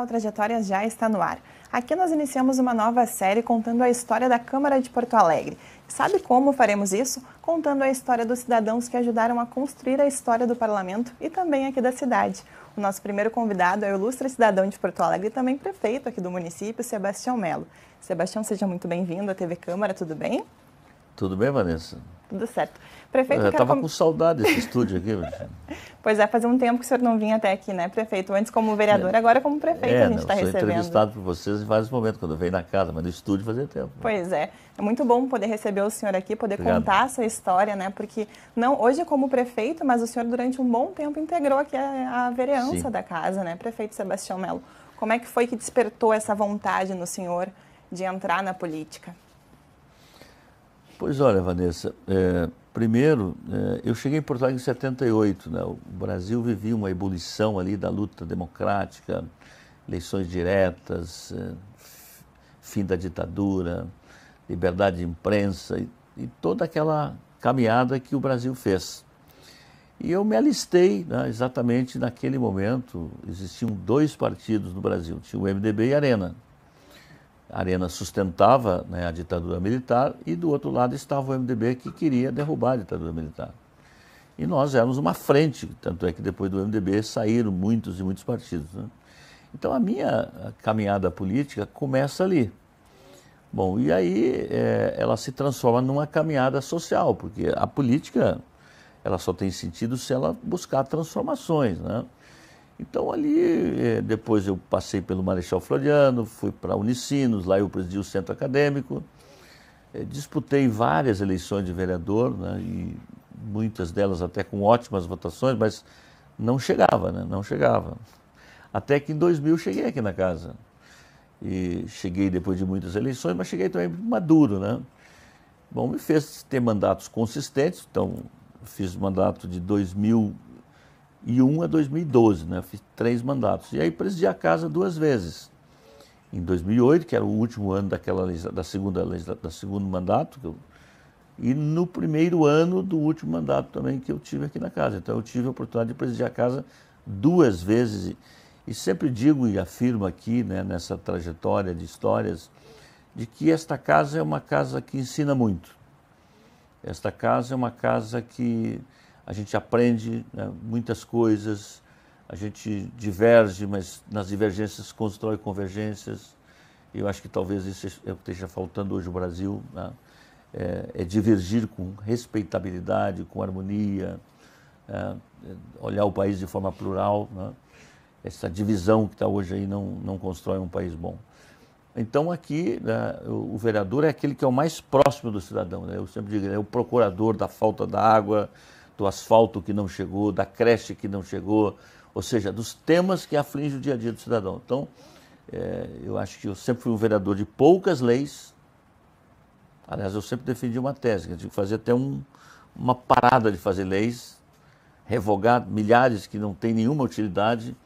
Jornal Trajetória já está no ar. Aqui nós iniciamos uma nova série contando a história da Câmara de Porto Alegre. Sabe como faremos isso? Contando a história dos cidadãos que ajudaram a construir a história do parlamento e também aqui da cidade. O nosso primeiro convidado é o ilustre cidadão de Porto Alegre e também prefeito aqui do município, Sebastião Melo. Sebastião, seja muito bem-vindo à TV Câmara, tudo bem? Tudo bem, Vanessa? Tudo certo. Prefeito, eu estava com saudade desse estúdio aqui. Pois é, fazia um tempo que o senhor não vinha até aqui, né, prefeito? Antes como vereador, agora como prefeito a gente está recebendo. Eu sou entrevistado por vocês em vários momentos, quando eu venho na casa, mas no estúdio fazia tempo. Pois é muito bom poder receber o senhor aqui, poder contar a sua história, né, porque não hoje como prefeito, mas o senhor durante um bom tempo integrou aqui a vereança da casa, né, prefeito Sebastião Melo. Como é que foi que despertou essa vontade no senhor de entrar na política? Pois olha, Vanessa, primeiro, eu cheguei em Porto Alegre em 78, né? O Brasil vivia uma ebulição ali da luta democrática, eleições diretas, fim da ditadura, liberdade de imprensa e toda aquela caminhada que o Brasil fez. E eu me alistei, né, exatamente naquele momento. Existiam dois partidos no Brasil, tinha o MDB e a Arena. A Arena sustentava, né, a ditadura militar e do outro lado estava o MDB que queria derrubar a ditadura militar. E nós éramos uma frente, tanto é que depois do MDB saíram muitos e muitos partidos, né? Então a minha caminhada política começa ali. Bom, e aí ela se transforma numa caminhada social, porque a política ela só tem sentido se ela buscar transformações, né? Então ali, depois eu passei pelo Marechal Floriano, fui para Unicinos, lá eu presidi o centro acadêmico, disputei várias eleições de vereador, né, e muitas delas até com ótimas votações, mas não chegava, né, não chegava. Até que em 2000 cheguei aqui na casa. E cheguei depois de muitas eleições, mas cheguei também maduro, né? Bom, me fez ter mandatos consistentes, então fiz mandato de 2001 a 2012, né? Fiz 3 mandatos. E aí presidi a casa 2 vezes. Em 2008, que era o último ano da segundo mandato, e no primeiro ano do último mandato também que eu tive aqui na casa. Então eu tive a oportunidade de presidir a casa 2 vezes. E sempre digo e afirmo aqui, né, nessa trajetória de histórias, de que esta casa é uma casa que ensina muito. Esta casa é uma casa que a gente aprende, né, muitas coisas, a gente diverge, mas nas divergências constrói convergências. Eu acho que talvez isso esteja faltando hoje no Brasil, né? Divergir com respeitabilidade, com harmonia, olhar o país de forma plural, né? Essa divisão que está hoje aí não constrói um país bom. Então aqui, né, o vereador é aquele que é o mais próximo do cidadão, né? Eu sempre digo, é o procurador da falta da água, do asfalto que não chegou, da creche que não chegou, ou seja, dos temas que afligem o dia a dia do cidadão. Então, eu acho que eu sempre fui um vereador de poucas leis. Aliás, eu sempre defendi uma tese, que a gente tinha que fazer até uma parada de fazer leis, revogar milhares que não têm nenhuma utilidade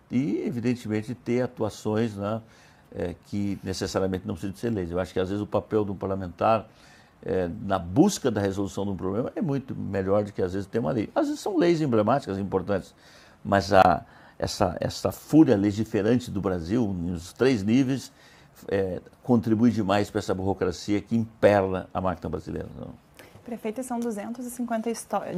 e evidentemente, ter atuações, né, que necessariamente não precisam de ser leis. Eu acho que, às vezes, o papel de um parlamentar na busca da resolução de um problema é muito melhor do que, às vezes, ter uma lei. Às vezes são leis emblemáticas, importantes, mas essa fúria legiferante do Brasil, nos 3 níveis, contribui demais para essa burocracia que imperla a máquina brasileira, não? Prefeito, são 250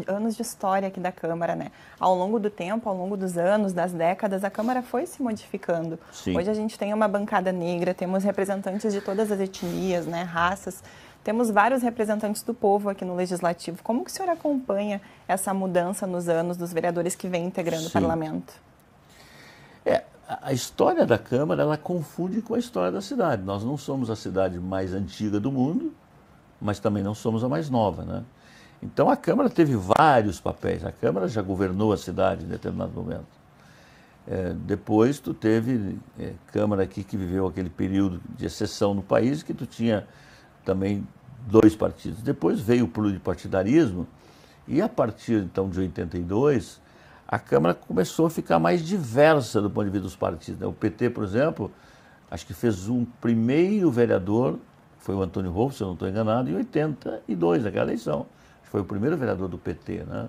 anos de história aqui da Câmara, né? Ao longo do tempo, ao longo dos anos, das décadas, a Câmara foi se modificando. Sim. Hoje a gente tem uma bancada negra, temos representantes de todas as etnias, né, raças, temos vários representantes do povo aqui no Legislativo. Como que o senhor acompanha essa mudança nos anos dos vereadores que vêm integrando o parlamento? A história da Câmara, ela confunde com a história da cidade. Nós não somos a cidade mais antiga do mundo, mas também não somos a mais nova, né? Então a Câmara teve vários papéis. A Câmara já governou a cidade em determinado momento. Depois tu teve Câmara aqui que viveu aquele período de exceção no país, que tu tinha também 2 partidos. Depois veio o pluripartidarismo e a partir então de 82, a Câmara começou a ficar mais diversa do ponto de vista dos partidos, né? O PT, por exemplo, acho que fez um primeiro vereador, foi o Antônio Rolfo, se eu não estou enganado, em 82, naquela eleição. Foi o primeiro vereador do PT, né?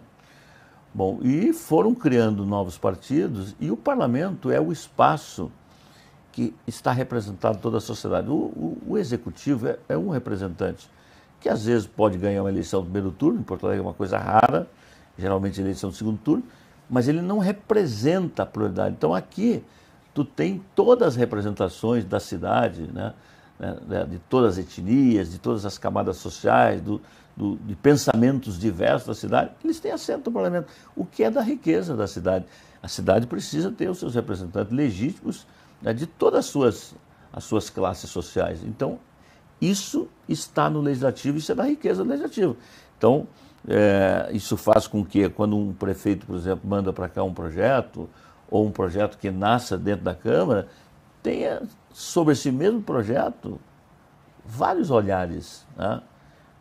Bom, e foram criando novos partidos e o parlamento é o espaço que está representado toda a sociedade. O executivo é um representante que às vezes pode ganhar uma eleição no primeiro turno, em Porto Alegre é uma coisa rara, geralmente eleição no segundo turno, mas ele não representa a pluralidade. Então aqui tu tem todas as representações da cidade, né? De todas as etnias, de todas as camadas sociais, de pensamentos diversos da cidade, eles têm assento no parlamento, o que é da riqueza da cidade. A cidade precisa ter os seus representantes legítimos, né, de todas as suas classes sociais. Então, isso está no legislativo, isso é da riqueza do legislativo. Então, isso faz com que, quando um prefeito, por exemplo, manda para cá um projeto, ou um projeto que nasça dentro da Câmara, tenha sobre esse mesmo projeto vários olhares, né?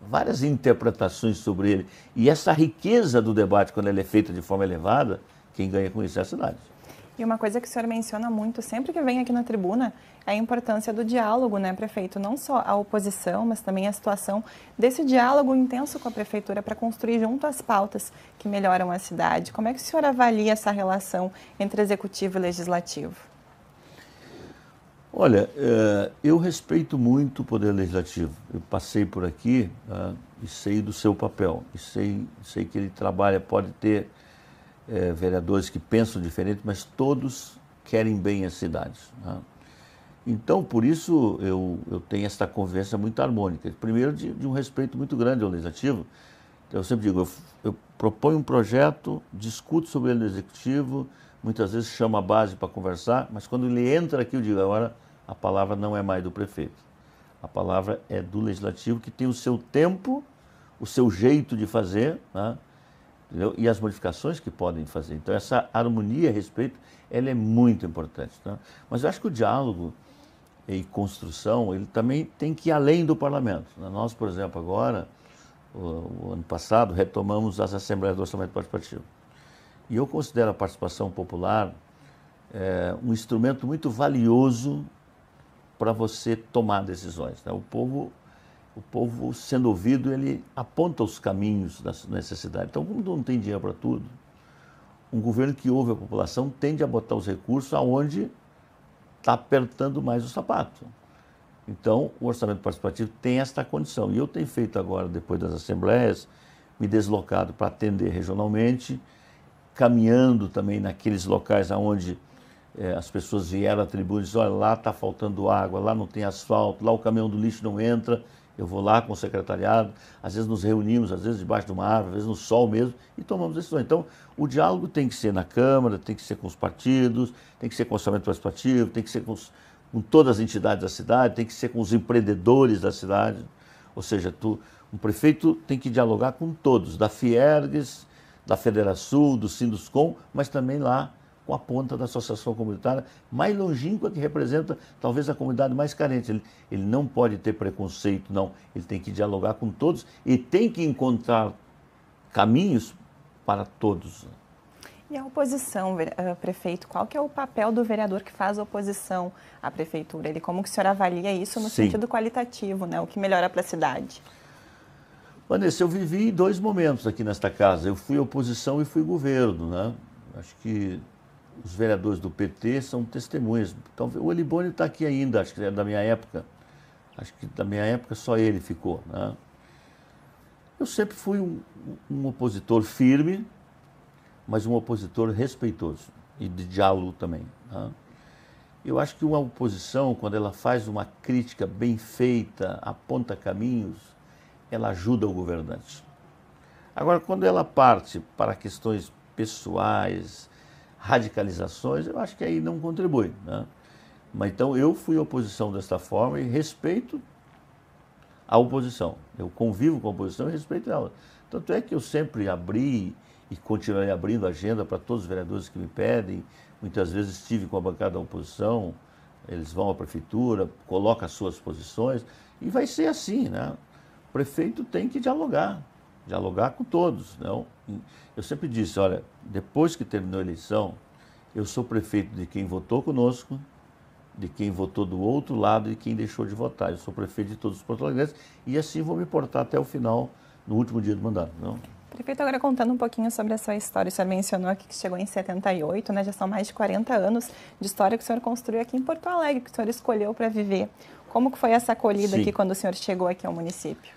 Várias interpretações sobre ele. E essa riqueza do debate, quando ela é feita de forma elevada, quem ganha com isso é a cidade. E uma coisa que o senhor menciona muito, sempre que vem aqui na tribuna, é a importância do diálogo, né, prefeito? Não só a oposição, mas também a situação desse diálogo intenso com a prefeitura para construir junto as pautas que melhoram a cidade. Como é que o senhor avalia essa relação entre executivo e legislativo? Olha, eu respeito muito o Poder Legislativo. Eu passei por aqui e sei do seu papel. E sei que ele trabalha, pode ter vereadores que pensam diferente, mas todos querem bem as cidades, né? Então, por isso, eu tenho esta conversa muito harmônica. Primeiro, de um respeito muito grande ao Legislativo. Então, eu sempre digo, eu proponho um projeto, discuto sobre ele no Executivo, muitas vezes chamo a base para conversar, mas quando ele entra aqui, eu digo, agora a palavra não é mais do prefeito. A palavra é do Legislativo, que tem o seu tempo, o seu jeito de fazer, né? Entendeu? E as modificações que podem fazer. Então, essa harmonia a respeito, ela é muito importante, tá? Mas eu acho que o diálogo e construção, ele também tem que ir além do parlamento, né? Nós, por exemplo, agora, o ano passado, retomamos as Assembleias do Orçamento Participativo. E eu considero a participação popular um instrumento muito valioso para você tomar decisões, né? O povo sendo ouvido, ele aponta os caminhos da necessidade. Então, como não tem dinheiro para tudo, um governo que ouve a população tende a botar os recursos aonde está apertando mais o sapato. Então, o orçamento participativo tem esta condição. E eu tenho feito agora, depois das assembleias, me deslocado para atender regionalmente, caminhando também naqueles locais onde as pessoas vieram à tribuna e dizem, olha, lá está faltando água, lá não tem asfalto, lá o caminhão do lixo não entra. Eu vou lá com o secretariado, às vezes nos reunimos, às vezes debaixo de uma árvore, às vezes no sol mesmo, e tomamos decisões. Então, o diálogo tem que ser na Câmara, tem que ser com os partidos, tem que ser com o orçamento participativo, tem que ser com todas as entidades da cidade, tem que ser com os empreendedores da cidade. Ou seja, um prefeito tem que dialogar com todos, da Fiergues, da Federação, do Sinduscom, mas também lá com a ponta da associação comunitária mais longínqua, que representa talvez a comunidade mais carente. Ele não pode ter preconceito, não. Ele tem que dialogar com todos e tem que encontrar caminhos para todos. E a oposição, prefeito, qual que é o papel do vereador que faz oposição à prefeitura? Como que o senhor avalia isso no sentido qualitativo, né? O que melhora para a cidade? Vanessa, eu vivi 2 momentos aqui nesta casa. Eu fui oposição e fui governo, né? Acho que os vereadores do PT são testemunhas. Então, o Elibônio está aqui ainda, acho que é da minha época. Acho que da minha época só ele ficou, né? Eu sempre fui um opositor firme, mas um opositor respeitoso e de diálogo também, né? Eu acho que uma oposição, quando ela faz uma crítica bem feita, aponta caminhos, ela ajuda o governante. Agora, quando ela parte para questões pessoais, radicalizações, eu acho que aí não contribui, né? Mas então eu fui oposição desta forma e respeito a oposição. Eu convivo com a oposição e respeito ela. Tanto é que eu sempre abri e continuarei abrindo a agenda para todos os vereadores que me pedem. Muitas vezes estive com a bancada da oposição, eles vão à prefeitura, colocam as suas posições e vai ser assim, né? O prefeito tem que dialogar com todos, não? Eu sempre disse, olha, depois que terminou a eleição, eu sou prefeito de quem votou conosco, de quem votou do outro lado e de quem deixou de votar. Eu sou prefeito de todos os porto-alegrenses e assim vou me portar até o final, no último dia do mandato, não? Prefeito, agora contando um pouquinho sobre a sua história, o senhor mencionou aqui que chegou em 78, né? Já são mais de 40 anos de história que o senhor construiu aqui em Porto Alegre, que o senhor escolheu para viver. Como que foi essa acolhida Sim. aqui quando o senhor chegou aqui ao município?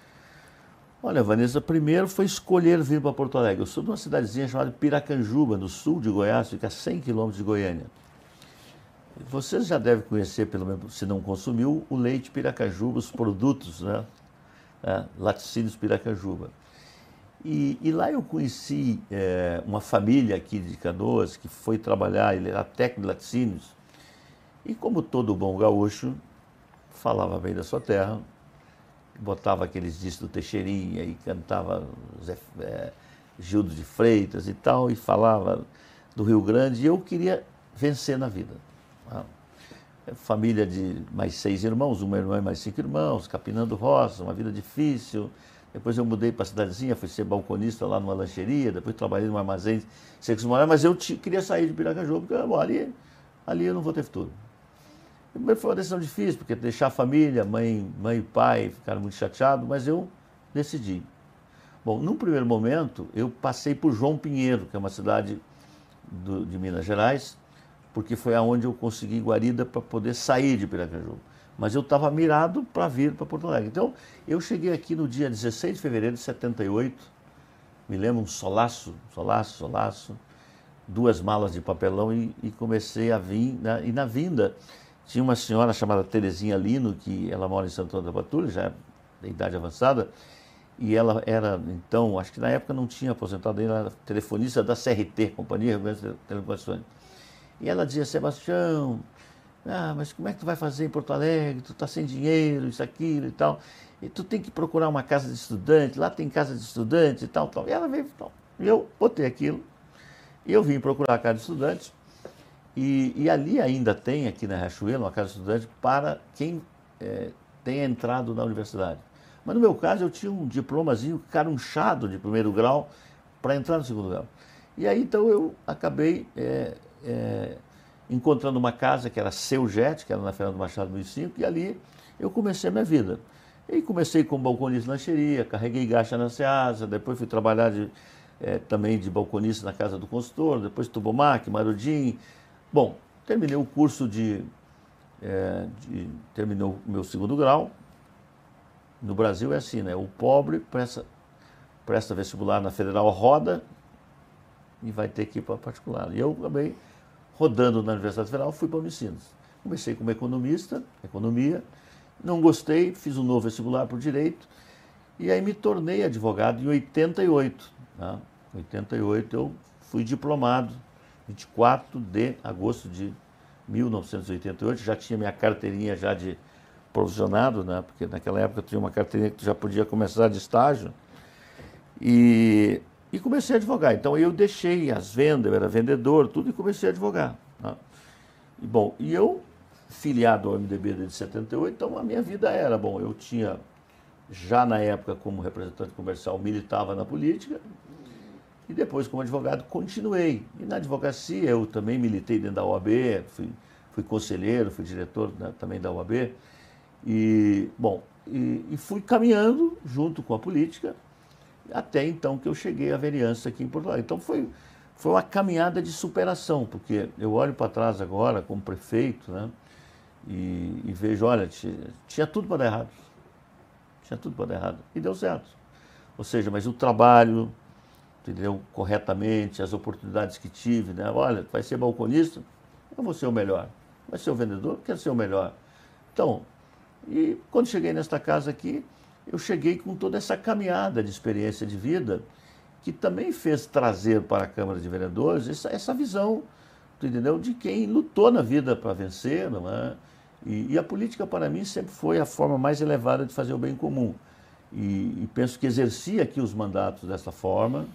Olha, Vanessa, primeiro foi escolher vir para Porto Alegre. Eu sou de uma cidadezinha chamada Piracanjuba, no sul de Goiás, fica a 100 quilômetros de Goiânia. Vocês já devem conhecer, pelo menos se não consumiu, o leite Piracanjuba, os produtos, né? Laticínios Piracanjuba. E lá eu conheci uma família aqui de Canoas que foi trabalhar, ele era técnico de laticínios. E como todo bom gaúcho, falava bem da sua terra, botava aqueles discos do Teixeirinha e cantava Gildo de Freitas e tal, e falava do Rio Grande, e eu queria vencer na vida. Família de mais 6 irmãos, uma irmã e mais 5 irmãos, capinando roça, uma vida difícil. Depois eu mudei para a cidadezinha, fui ser balconista lá numa lancheria, depois trabalhei num armazém de secos molhados, mas eu queria sair de Piracanjuba, porque bom, ali eu não vou ter futuro. Primeiro foi uma decisão difícil, porque deixar a família, mãe e pai ficaram muito chateados, mas eu decidi. Bom, num primeiro momento, eu passei por João Pinheiro, que é uma cidade de Minas Gerais, porque foi aonde eu consegui guarida para poder sair de Piracanjuba. Mas eu estava mirado para vir para Porto Alegre. Então, eu cheguei aqui no dia 16 de fevereiro de 78, me lembro, um solaço, 2 malas de papelão e comecei a vir, né? E na vinda, tinha uma senhora chamada Terezinha Lino, que ela mora em Santo Antônio da Patrulha, já de idade avançada, e ela era, então, acho que na época não tinha aposentado ainda, ela era telefonista da CRT, Companhia Rio Grande de Telecomunicações. E ela dizia: Sebastião, mas como é que tu vai fazer em Porto Alegre? Tu tá sem dinheiro, isso, aquilo e tal. E tu tem que procurar uma casa de estudante, lá tem casa de estudante e tal, tal. E ela veio, tal. E eu botei aquilo, e eu vim procurar a casa de estudantes. E ali ainda tem, aqui na Riachuelo, uma casa de estudante para quem tenha entrado na universidade. Mas no meu caso, eu tinha um diplomazinho carunchado de 1º grau para entrar no 2º grau. E aí, então, eu acabei encontrando uma casa que era Seu Jet, que era na Fernando Machado 1005, e ali eu comecei a minha vida. E comecei como balconista de lancheria, carreguei gacha na Ceasa, depois fui trabalhar também de balconista na Casa do Consultor, depois Tubomac, Marudim. Bom, terminei o curso terminei o meu 2º grau. No Brasil é assim, né? O pobre presta vestibular na Federal, roda e vai ter que ir para particular. E eu acabei rodando na Universidade Federal, fui para Unicinos. Comecei como economista, economia, não gostei, fiz um novo vestibular para o direito e aí me tornei advogado em 88. Tá? Em 88 eu fui diplomado, 24 de agosto de 1988, já tinha minha carteirinha já de provisionado, né? Porque naquela época eu tinha uma carteirinha que tu já podia começar de estágio e comecei a advogar. Então eu deixei as vendas, eu era vendedor, tudo, e comecei a advogar. Tá? E, bom, e eu, filiado ao MDB desde 78, então a minha vida era, bom, eu tinha, já na época como representante comercial, militava na política, e depois como advogado continuei. E na advocacia eu também militei dentro da OAB, fui conselheiro, fui diretor, né, também da OAB, e, bom, e fui caminhando junto com a política, até então que eu cheguei à vereança aqui em Porto Alegre. Então foi uma caminhada de superação, porque eu olho para trás agora como prefeito, né, e vejo, olha, tinha tudo para dar errado. Tinha tudo para dar errado. E deu certo. Ou seja, mas o trabalho, entendeu, corretamente, as oportunidades que tive, né, olha, vai ser balconista, eu vou ser o melhor. Vai ser o vendedor, quero ser o melhor. Então, e quando cheguei nesta casa aqui, eu cheguei com toda essa caminhada de experiência de vida que também fez trazer para a Câmara de Vereadores essa visão, entendeu, de quem lutou na vida para vencer, não é? E a política para mim sempre foi a forma mais elevada de fazer o bem comum. E penso que exerci aqui os mandatos dessa forma,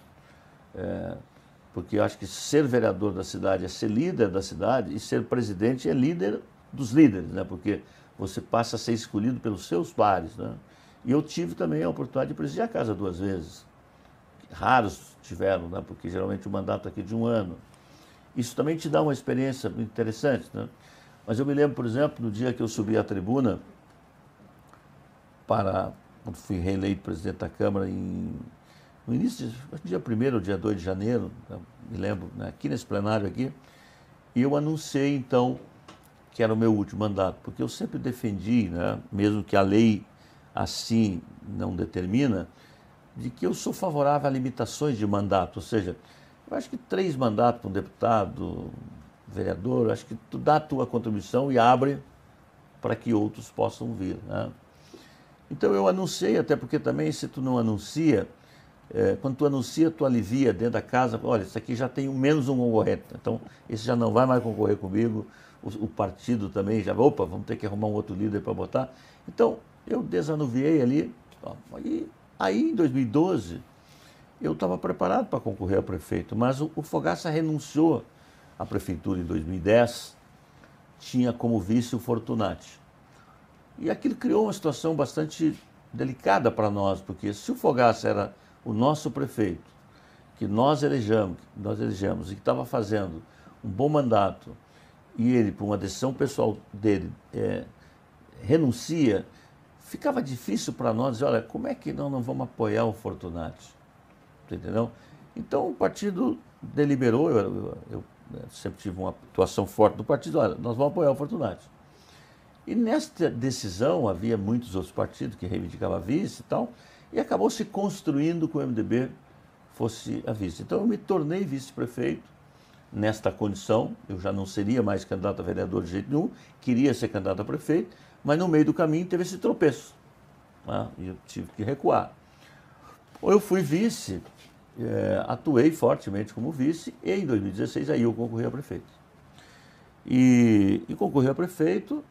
porque eu acho que ser vereador da cidade é ser líder da cidade e ser presidente é líder dos líderes, né? Porque você passa a ser escolhido pelos seus pares, né? E eu tive também a oportunidade de presidir a casa 2 vezes. Raros tiveram, né? Porque geralmente o mandato aqui é de 1 ano. Isso também te dá uma experiência interessante, né? Mas eu me lembro, por exemplo, no dia que eu subi à tribuna quando fui reeleito presidente da Câmara em no início, dia 1º ou dia 2 de janeiro, me lembro, né, aqui nesse plenário aqui, e eu anunciei, então, que era o meu último mandato, porque eu sempre defendi, né, mesmo que a lei assim não determina, de que eu sou favorável a limitações de mandato, ou seja, eu acho que 3 mandatos para um deputado, vereador, eu acho que tu dá a tua contribuição e abre para que outros possam vir, né? Então eu anunciei, até porque também se tu não anuncia, quando tu anuncia, tu alivia dentro da casa, olha, isso aqui já tem menos um concorrente, então esse já não vai mais concorrer comigo, o partido também já, opa, vamos ter que arrumar um outro líder para botar. Então eu desanuviei ali, e aí em 2012 eu estava preparado para concorrer a prefeito, mas o Fogaça renunciou à prefeitura em 2010, tinha como vice o Fortunati. E aquilo criou uma situação bastante delicada para nós, porque se o Fogaça era o nosso prefeito, que nós elegemos e que estava fazendo um bom mandato, e ele, por uma decisão pessoal dele, renuncia, ficava difícil para nós dizer, olha, como é que nós não vamos apoiar o Fortunati? Entendeu? Então o partido deliberou, eu sempre tive uma atuação forte do partido, olha, nós vamos apoiar o Fortunati. E nesta decisão havia muitos outros partidos que reivindicavam a vice e tal, e acabou se construindo que o MDB fosse a vice. Então eu me tornei vice-prefeito nesta condição, eu já não seria mais candidato a vereador de jeito nenhum, queria ser candidato a prefeito, mas no meio do caminho teve esse tropeço, né? E eu tive que recuar. Eu fui vice, atuei fortemente como vice, e em 2016 aí eu concorri a prefeito. E concorri a prefeito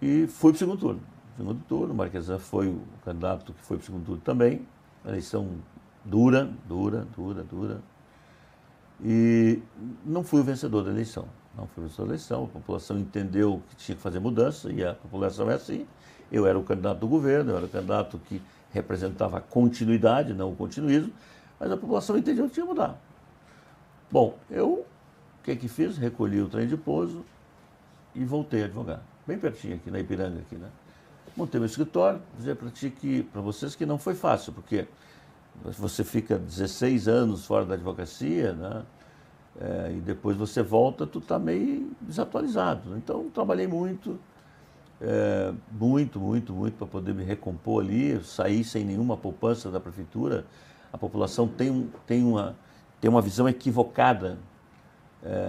e fui para o segundo turno. Segundo turno, o Marquesan foi o candidato que foi para o segundo turno também, eleição dura. E não fui o vencedor da eleição. Não fui o vencedor da eleição, a população entendeu que tinha que fazer mudança, e a população é assim. Eu era o candidato do governo, eu era o candidato que representava a continuidade, não o continuismo, mas a população entendeu que tinha que mudar. Bom, eu, o que fiz? Recolhi o trem de pouso e voltei a advogar. Bem pertinho aqui, na Ipiranga, aqui, né? Montei meu escritório, dizer para vocês que não foi fácil, porque você fica 16 anos fora da advocacia, né? E depois você volta, tu está meio desatualizado. Então, trabalhei muito, muito para poder me recompor ali, sair sem nenhuma poupança da prefeitura. A população tem uma visão equivocada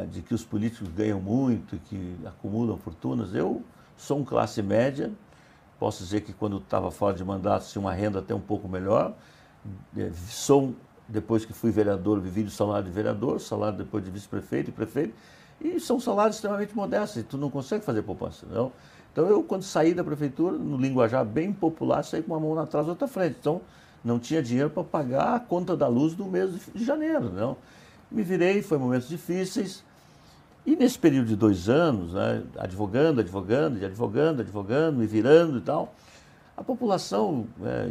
de que os políticos ganham muito, que acumulam fortunas. Eu sou um classe média, posso dizer que quando estava fora de mandato tinha uma renda até um pouco melhor. Depois que fui vereador, vivi do salário de vereador, salário depois de vice-prefeito e prefeito, e são salários extremamente modestos, e tu não consegue fazer poupança, não? Então eu, quando saí da prefeitura, no linguajar bem popular, saí com uma mão atrás e outra frente. Então não tinha dinheiro para pagar a conta da luz do mês de janeiro, não? Me virei, foi momentos difíceis, e nesse período de 2 anos, né, advogando, me virando e tal, a população,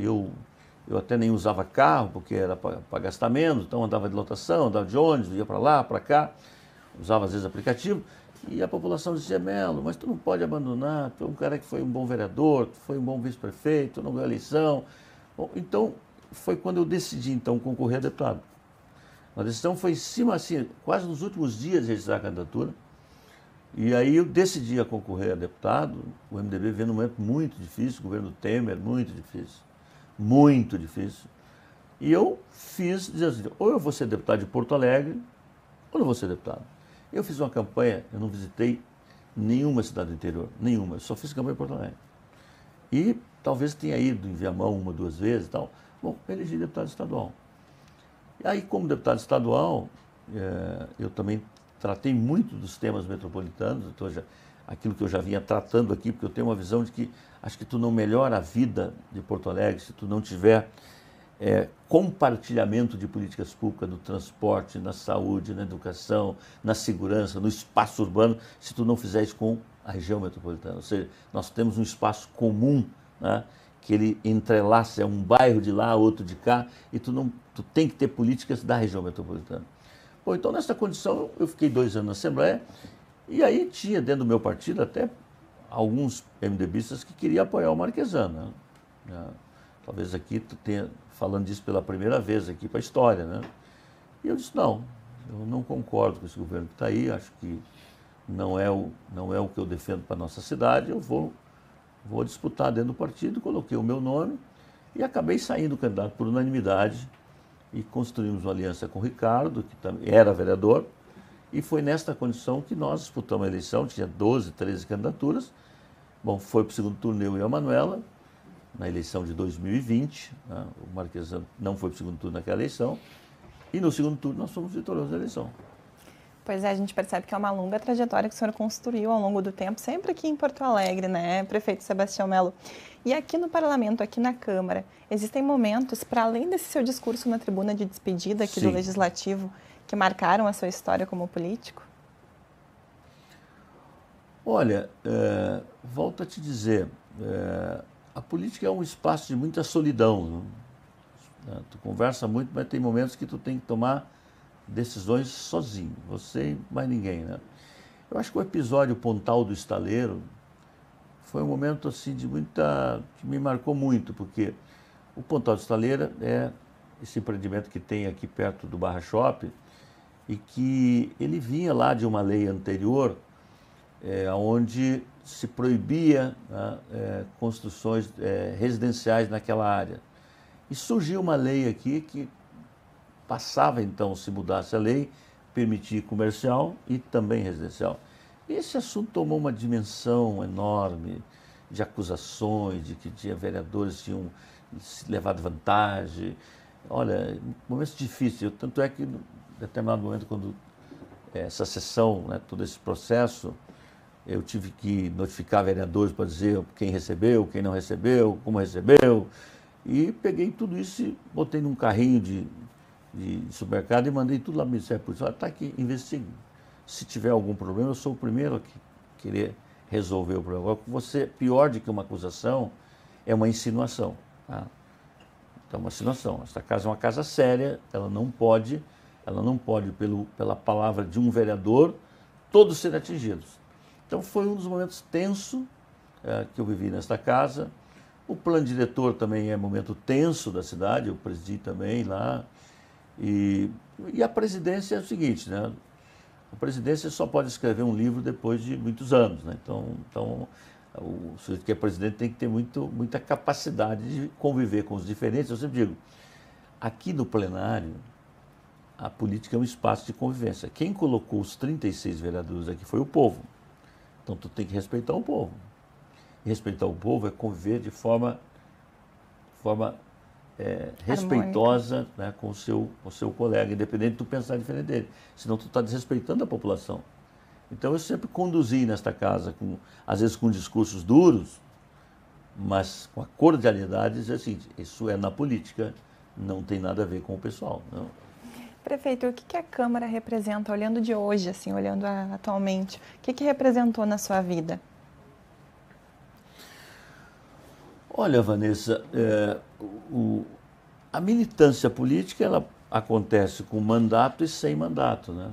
eu até nem usava carro, porque era para gastar menos, então andava de lotação, andava de ônibus, ia para lá, para cá, usava às vezes aplicativo, e a população dizia, Melo, mas tu não pode abandonar, tu é um cara que foi um bom vereador, tu foi um bom vice-prefeito, tu não ganhou a eleição. Bom, então, foi quando eu decidi, então, concorrer a deputado. A decisão foi em cima, assim, quase nos últimos dias de registrar a candidatura, e aí eu decidi a concorrer a deputado. O MDB vivendo um momento muito difícil, o governo Temer, muito difícil. E eu fiz, dizendo assim, ou eu vou ser deputado de Porto Alegre, ou não vou ser deputado. Eu fiz uma campanha, eu não visitei nenhuma cidade do interior, nenhuma, eu só fiz campanha em Porto Alegre. E talvez tenha ido em Viamão 1 ou 2 vezes e tal. Bom, elegi deputado estadual. E aí, como deputado estadual, eu também tratei muito dos temas metropolitanos, então aquilo que eu já vinha tratando aqui, porque eu tenho uma visão de que acho que tu não melhora a vida de Porto Alegre se tu não tiver compartilhamento de políticas públicas no transporte, na saúde, na educação, na segurança, no espaço urbano, se tu não fizer isso com a região metropolitana. Ou seja, nós temos um espaço comum, né, que ele entrelaça, um bairro de lá, outro de cá, e tu tem que ter políticas da região metropolitana. Bom, então nessa condição eu fiquei 2 anos na Assembleia, e aí tinha dentro do meu partido até alguns MDBistas que queriam apoiar o Marquesan, né? talvez aqui tu tenha falando disso pela primeira vez aqui para a história, né? E eu disse, não, eu não concordo com esse governo que está aí, acho que não é o que eu defendo para a nossa cidade, eu vou disputar dentro do partido, coloquei o meu nome e acabei saindo candidato por unanimidade e construímos uma aliança com o Ricardo, que também era vereador, e foi nesta condição que nós disputamos a eleição, tinha 12, 13 candidaturas. Bom, foi para o segundo turno eu e a Manuela, na eleição de 2020, né? O Marquesano não foi para o segundo turno naquela eleição, e no segundo turno nós fomos vitoriosos da eleição. Pois é, a gente percebe que é uma longa trajetória que o senhor construiu ao longo do tempo, sempre aqui em Porto Alegre, né, prefeito Sebastião Melo? E aqui no Parlamento, aqui na Câmara, existem momentos, para além desse seu discurso na tribuna de despedida aqui do Legislativo, que marcaram a sua história como político? Olha, volto a te dizer, a política é um espaço de muita solidão, né? Tu conversa muito, mas tem momentos que tu tem que tomar decisões sozinho, você e mais ninguém, né? Eu acho que o episódio Pontal do Estaleiro foi um momento assim que me marcou muito, porque o Pontal do Estaleiro é esse empreendimento que tem aqui perto do Barra Shopping e que ele vinha lá de uma lei anterior, onde se proibia, né, construções residenciais naquela área. E surgiu uma lei aqui que passava, então, se mudasse a lei, permitir comercial e também residencial. E esse assunto tomou uma dimensão enorme de acusações, de que vereadores tinham se levado vantagem. Olha, momentos difíceis. Tanto é que, em determinado momento, quando essa sessão, né, todo esse processo, eu tive que notificar vereadores para dizer quem recebeu, quem não recebeu, como recebeu. E peguei tudo isso e botei num carrinho de supermercado e mandei tudo lá no Ministério da Polícia. Está aqui, investigue. Se tiver algum problema, eu sou o primeiro a querer resolver o problema. Agora, você, pior do que uma acusação, é uma insinuação. Tá? Então, uma insinuação. Esta casa é uma casa séria, ela não pode, pela palavra de um vereador, todos serem atingidos. Então, foi um dos momentos tensos que eu vivi nesta casa. O plano diretor também é um momento tenso da cidade, eu presidi também lá. E a presidência é o seguinte, né? A presidência só pode escrever um livro depois de muitos anos, né? Então o sujeito que é presidente tem que ter muita capacidade de conviver com os diferentes. Eu sempre digo, aqui no plenário, a política é um espaço de convivência. Quem colocou os 36 vereadores aqui foi o povo. Então tu tem que respeitar o povo. E respeitar o povo é conviver de forma respeitosa, né, com o seu colega, independente de tu pensar diferente dele. Senão tu está desrespeitando a população. Então eu sempre conduzi nesta casa, às vezes com discursos duros, mas com a cordialidade, dizer assim, isso é na política, não tem nada a ver com o pessoal. Não. Prefeito, o que a Câmara representa, olhando de hoje, assim, olhando atualmente, o que representou na sua vida? Olha, Vanessa, a militância política ela acontece com mandato e sem mandato, né?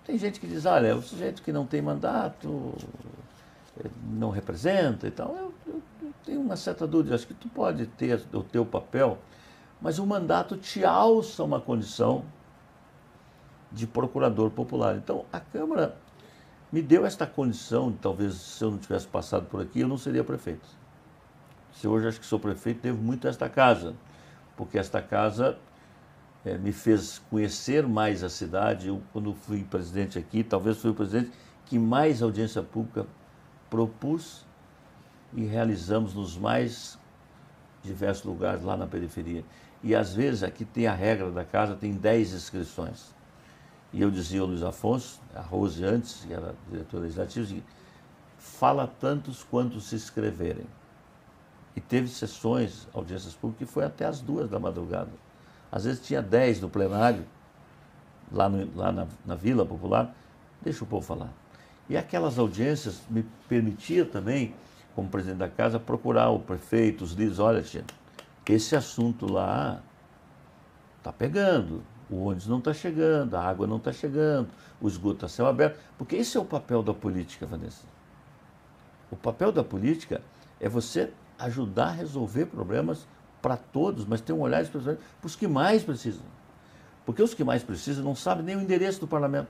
Tem gente que diz, olha, o sujeito que não tem mandato não representa e tal. Eu tenho uma certa dúvida, acho que tu pode ter o teu papel, mas o mandato te alça uma condição de procurador popular. Então, a Câmara me deu esta condição, talvez se eu não tivesse passado por aqui, eu não seria prefeito. Se hoje acho que sou prefeito, devo muito a esta casa, porque esta casa me fez conhecer mais a cidade. Eu, quando fui presidente aqui, talvez fui o presidente que mais audiência pública propus e realizamos nos mais diversos lugares lá na periferia. E às vezes aqui tem a regra da casa, tem 10 inscrições. E eu dizia ao Luiz Afonso, a Rose antes, que era diretor legislativo, fala tantos quantos se inscreverem. E teve sessões, audiências públicas, que foi até as 2 da madrugada. Às vezes tinha 10 no plenário, lá na Vila Popular, deixa o povo falar. E aquelas audiências me permitiam também, como presidente da casa, procurar o prefeito, os líderes, olha, tia, esse assunto lá está pegando. O ônibus não está chegando, a água não está chegando, o esgoto está a céu aberto. Porque esse é o papel da política, Vanessa. O papel da política É você ajudar a resolver problemas para todos, mas ter um olhar especialmente para os que mais precisam. Porque os que mais precisam não sabem nem o endereço do parlamento.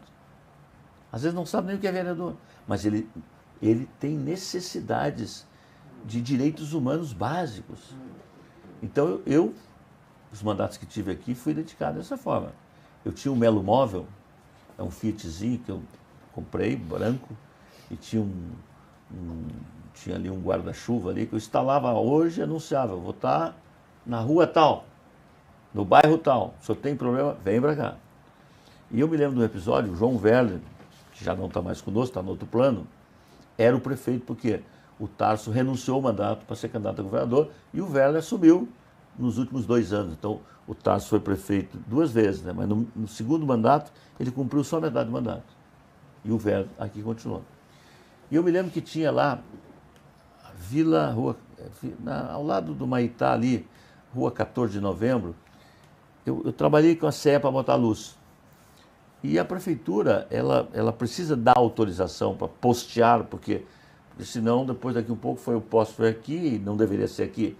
Às vezes não sabem nem o que é vereador. Mas ele tem necessidades de direitos humanos básicos. Então os mandatos que tive aqui, fui dedicado dessa forma. Eu tinha um Melo Móvel, é um Fiatzinho que eu comprei, branco, e tinha tinha ali um guarda-chuva ali que eu instalava hoje e anunciava, vou estar na rua tal, no bairro tal, se eu tenho problema, vem para cá. E eu me lembro de um episódio, o João Werler, que já não está mais conosco, está no outro plano, era o prefeito porque o Tarso renunciou ao mandato para ser candidato a governador e o Werler assumiu nos últimos 2 anos. Então, o Tarso foi prefeito 2 vezes, né? Mas no segundo mandato ele cumpriu só metade do mandato. E o Werler aqui continuou. E eu me lembro que tinha lá a ao lado do Maitá ali, Rua 14 de Novembro, eu trabalhei com a CE para botar luz. E a prefeitura, ela precisa dar autorização para postear, porque senão, depois daqui um pouco, o poste foi aqui e não deveria ser aqui.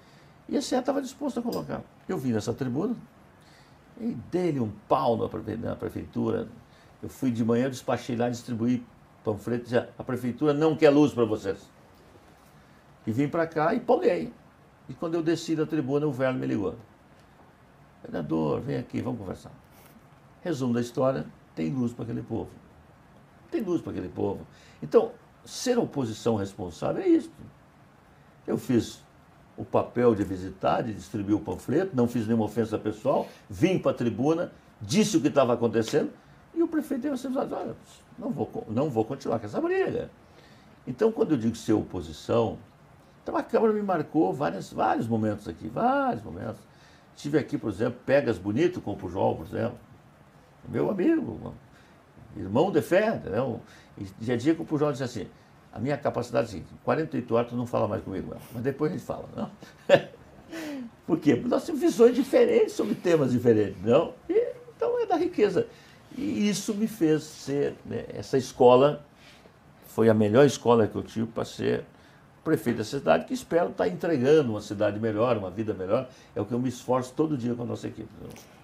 E a CE estava disposta a colocar. Eu vim nessa tribuna e dei-lhe um pau na prefeitura. Eu fui de manhã, despachei lá, distribuí panfleto, dizia, a prefeitura não quer luz para vocês. E vim para cá e polguei. E quando eu desci da tribuna, o Werner me ligou. Vereador, vem aqui, vamos conversar. Resumo da história, tem luz para aquele povo. Tem luz para aquele povo. Então, ser oposição responsável é isso. Eu fiz o papel de visitar, de distribuir o panfleto, não fiz nenhuma ofensa pessoal, vim para a tribuna, disse o que estava acontecendo, e o prefeito deu assim, olha, não vou continuar com essa briga. Então, quando eu digo ser oposição, então a Câmara me marcou vários momentos aqui, vários momentos. Estive aqui, por exemplo, Pegas Bonito com o Pujol, por exemplo, meu amigo, irmão de fé, entendeu? E dia a dia que o Pujol disse assim, a minha capacidade é assim, 48 horas tu não fala mais comigo, mas depois a gente fala, não? Por quê? Porque nós temos visões diferentes sobre temas diferentes, não? Então é da riqueza. E isso me fez ser, né, essa escola foi a melhor escola que eu tive para ser prefeito da cidade, que espero estar entregando uma cidade melhor, uma vida melhor. É o que eu me esforço todo dia com a nossa equipe.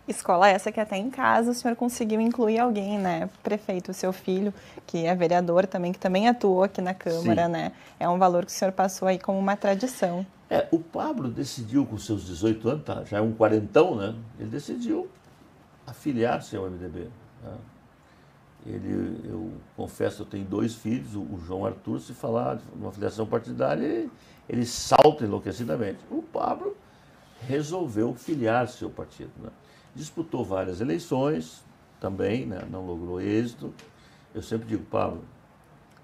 Escola essa que até em casa o senhor conseguiu incluir alguém, né? Prefeito, o seu filho, que é vereador também, que também atuou aqui na Câmara, sim, né? É um valor que o senhor passou aí como uma tradição. O Pablo decidiu com seus 18 anos, tá, já é um quarentão, né? Ele decidiu afiliar-se ao MDB. Né? Eu confesso, eu tenho 2 filhos, o João Arthur, se falar de uma filiação partidária, ele salta enlouquecidamente. O Pablo resolveu filiar-se ao partido, né? Disputou várias eleições, também, né? Não logrou êxito. Eu sempre digo, Pablo,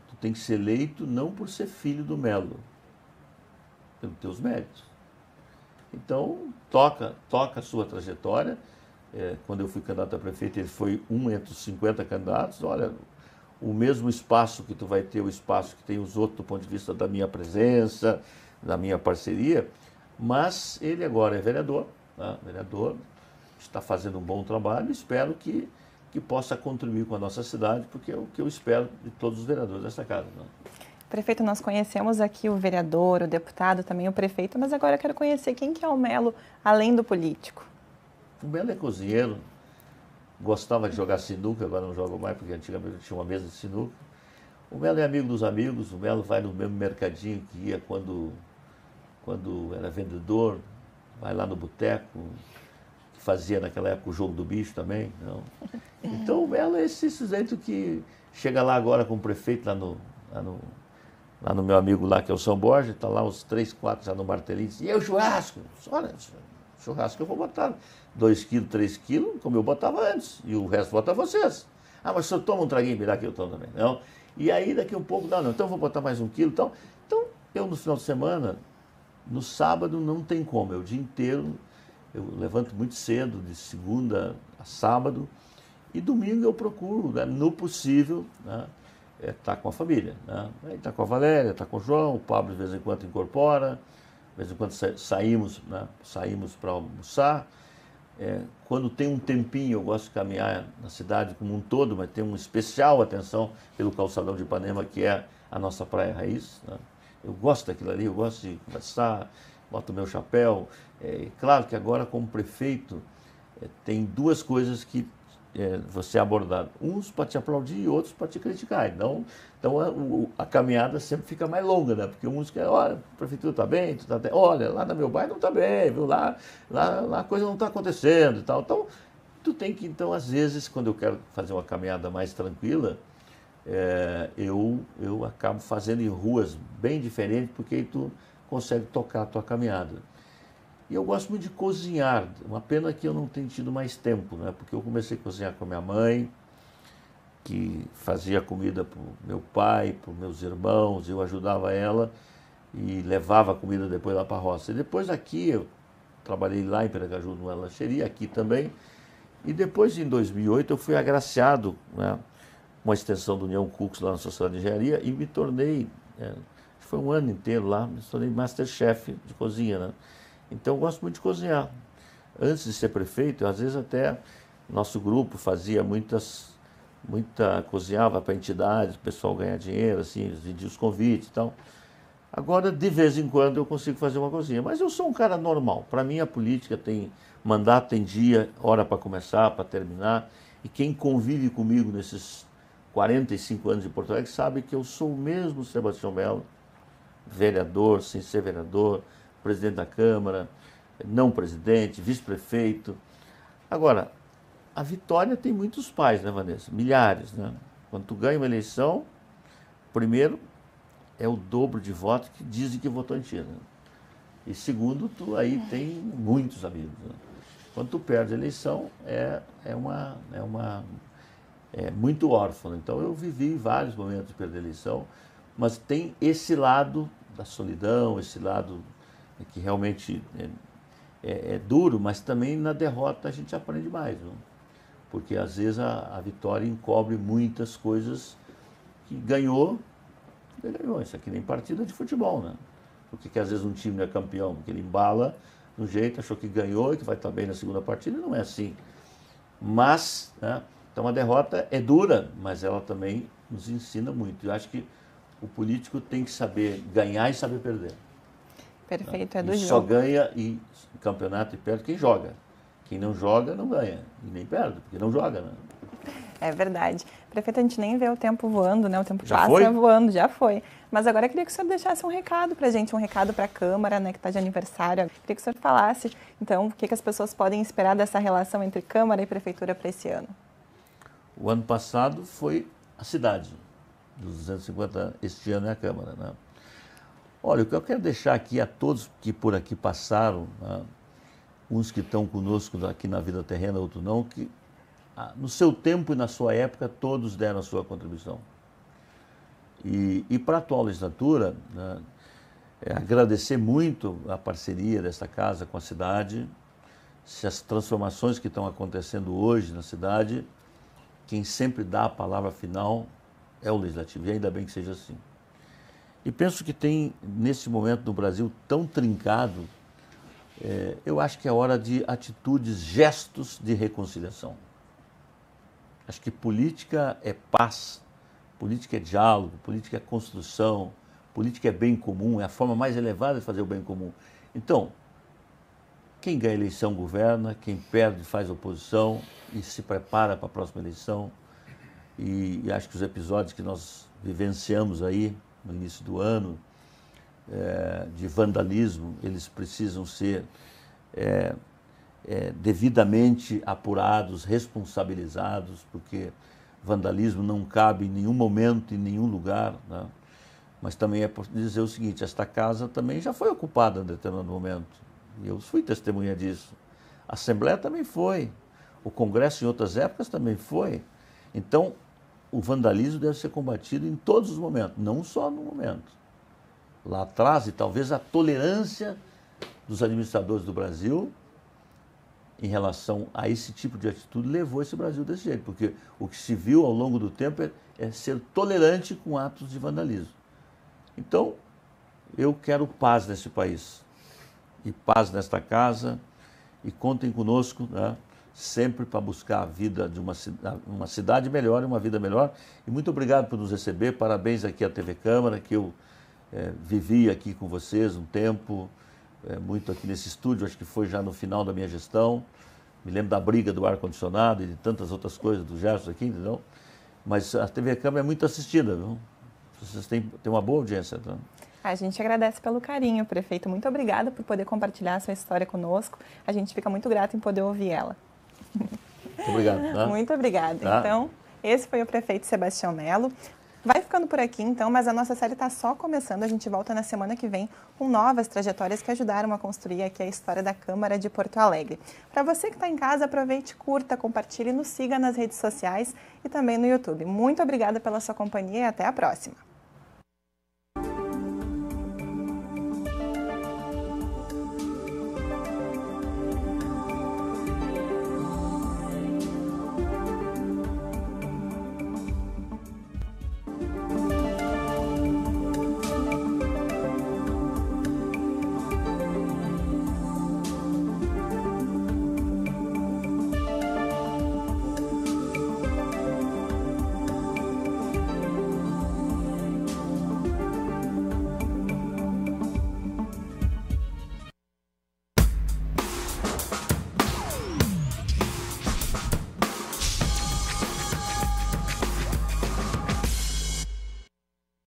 tu tem que ser eleito não por ser filho do Melo, pelos teus méritos. Então, toca a sua trajetória. Quando eu fui candidato a prefeito, ele foi um entre os 50 candidatos. Olha, o mesmo espaço que tu vai ter, o espaço que tem os outros do ponto de vista da minha presença, da minha parceria, mas ele agora é vereador, né? Vereador, está fazendo um bom trabalho, espero que possa contribuir com a nossa cidade, porque é o que eu espero de todos os vereadores dessa casa. Né? Prefeito, nós conhecemos aqui o vereador, o deputado, também o prefeito, mas agora eu quero conhecer quem que é o Melo, além do político. O Melo é cozinheiro, gostava de jogar sinuca, agora não joga mais, porque antigamente tinha uma mesa de sinuca. O Melo é amigo dos amigos, o Melo vai no mesmo mercadinho que ia quando era vendedor, vai lá no boteco, que fazia naquela época o jogo do bicho também. Não. Então o Melo é esse sujeito que chega lá agora com o prefeito, lá no meu amigo lá, que é o São Borja, está lá os 3, 4 já no martelinho, e é o churrasco. Olha, churrasco eu vou botar 2 quilos, 3 quilos, como eu botava antes, e o resto bota vocês. Ah, mas o senhor toma um traguinho, me dá que eu tomo também. Não? E aí daqui um pouco, não, então eu vou botar mais 1 quilo. Então eu no final de semana, no sábado não tem como, é o dia inteiro, eu levanto muito cedo, de segunda a sábado, e domingo eu procuro, né, no possível, né, estar com a família. Né? Está com a Valéria, está com o João, o Pablo de vez em quando incorpora, de vez em quando saímos, né, saímos para almoçar. Quando tem um tempinho, eu gosto de caminhar na cidade como um todo, mas tem uma especial atenção pelo calçadão de Ipanema, que é a nossa praia raiz. Né? Eu gosto daquilo ali, eu gosto de conversar, boto o meu chapéu. Claro que agora, como prefeito, tem duas coisas que você abordar. Uns para te aplaudir e outros para te criticar. Então a caminhada sempre fica mais longa, né? Porque uns querem, olha, a prefeitura está bem, tu tá bem, olha, lá no meu bairro não está bem, viu? Lá a coisa não está acontecendo e tal. Então, tu tem que, então, às vezes, quando eu quero fazer uma caminhada mais tranquila, eu acabo fazendo em ruas bem diferentes, porque aí tu consegue tocar a tua caminhada. E eu gosto muito de cozinhar, uma pena que eu não tenho tido mais tempo, né? Porque eu comecei a cozinhar com a minha mãe, que fazia comida para o meu pai, para os meus irmãos, eu ajudava ela e levava a comida depois lá para a roça. E depois aqui, eu trabalhei lá em Piracaju, numa lancheria, aqui também, e depois, em 2008, eu fui agraciado, né, uma extensão do União Cooks lá na Sociedade de Engenharia e me tornei, foi um ano inteiro lá, me tornei Masterchef de cozinha, né? Então eu gosto muito de cozinhar. Antes de ser prefeito, às vezes até nosso grupo fazia cozinhava para entidades, o pessoal ganhar dinheiro, assim, vendia os convites e tal. Agora, de vez em quando, eu consigo fazer uma cozinha. Mas eu sou um cara normal. Para mim, a política tem mandato, tem dia, hora para começar, para terminar. E quem convive comigo nesses 45 anos de Porto Alegre sabe que eu sou o mesmo Sebastião Melo, vereador, sem ser vereador, presidente da Câmara, não presidente, vice-prefeito. Agora, a vitória tem muitos pais, né, Vanessa? Milhares, né? Quando tu ganha uma eleição, primeiro, é o dobro de votos que dizem que votou em ti, né? E segundo, tu aí tem muitos amigos, né? Quando tu perde a eleição, é muito órfão. Então eu vivi vários momentos de perder a eleição, mas tem esse lado da solidão, esse lado que realmente é duro, mas também na derrota a gente aprende mais, né? Porque às vezes a vitória encobre muitas coisas que ganhou. Isso aqui nem partida de futebol, né? Porque que às vezes um time não é campeão, porque ele embala de um jeito, achou que ganhou e que vai estar bem na segunda partida, não é assim. Mas, né, então a derrota é dura, mas ela também nos ensina muito. Eu acho que o político tem que saber ganhar e saber perder. Perfeito, né? é do e jogo. Só ganha e campeonato e perde quem joga. Quem não joga, não ganha. E nem perde, porque não joga, né? É verdade. Prefeito, a gente nem vê o tempo voando, né? O tempo Já passa foi? voando, já foi. Mas agora eu queria que o senhor deixasse um recado para a gente, um recado para a Câmara, né, que está de aniversário. Eu queria que o senhor falasse, então, o que as pessoas podem esperar dessa relação entre Câmara e Prefeitura para esse ano. O ano passado foi a cidade, dos 250, este ano é a Câmara, né? Olha, o que eu quero deixar aqui a todos que por aqui passaram, né, uns que estão conosco aqui na vida terrena, outros não, que no seu tempo e na sua época, todos deram a sua contribuição. E para a atual legislatura, né, agradecer muito a parceria desta casa com a cidade, se as transformações que estão acontecendo hoje na cidade, quem sempre dá a palavra final é o Legislativo, e ainda bem que seja assim. E penso que tem, nesse momento no Brasil tão trincado, eu acho que é hora de atitudes, gestos de reconciliação. Acho que política é paz, política é diálogo, política é construção, política é bem comum, é a forma mais elevada de fazer o bem comum. Então, quem ganha eleição governa, quem perde faz oposição e se prepara para a próxima eleição. E acho que os episódios que nós vivenciamos aí no início do ano, de vandalismo, eles precisam ser devidamente apurados, responsabilizados, porque vandalismo não cabe em nenhum momento, em nenhum lugar, né? Mas também é por dizer o seguinte, esta casa também já foi ocupada em determinado momento, e eu fui testemunha disso. A Assembleia também foi, o Congresso em outras épocas também foi. Então, o vandalismo deve ser combatido em todos os momentos, não só no momento. Lá atrás, e talvez a tolerância dos administradores do Brasil em relação a esse tipo de atitude levou esse Brasil desse jeito, porque o que se viu ao longo do tempo é ser tolerante com atos de vandalismo. Então, eu quero paz nesse país, e paz nesta casa, e contem conosco, né, sempre para buscar a vida de uma cidade melhor e uma vida melhor. E muito obrigado por nos receber, parabéns aqui à TV Câmara, que eu vivi aqui com vocês um tempo, muito aqui nesse estúdio, acho que foi já no final da minha gestão. Me lembro da briga do ar-condicionado e de tantas outras coisas do Gerson aqui, entendeu? Mas a TV Câmara é muito assistida, viu? Vocês têm uma boa audiência. Tá? A gente agradece pelo carinho, prefeito. Muito obrigada por poder compartilhar a sua história conosco. A gente fica muito grato em poder ouvir ela. Muito obrigado. Tá? Muito obrigada. Tá. Então, esse foi o prefeito Sebastião Melo. Vai ficando por aqui, então, mas a nossa série está só começando. A gente volta na semana que vem com novas trajetórias que ajudaram a construir aqui a história da Câmara de Porto Alegre. Para você que está em casa, aproveite, curta, compartilhe, nos siga nas redes sociais e também no YouTube. Muito obrigada pela sua companhia e até a próxima.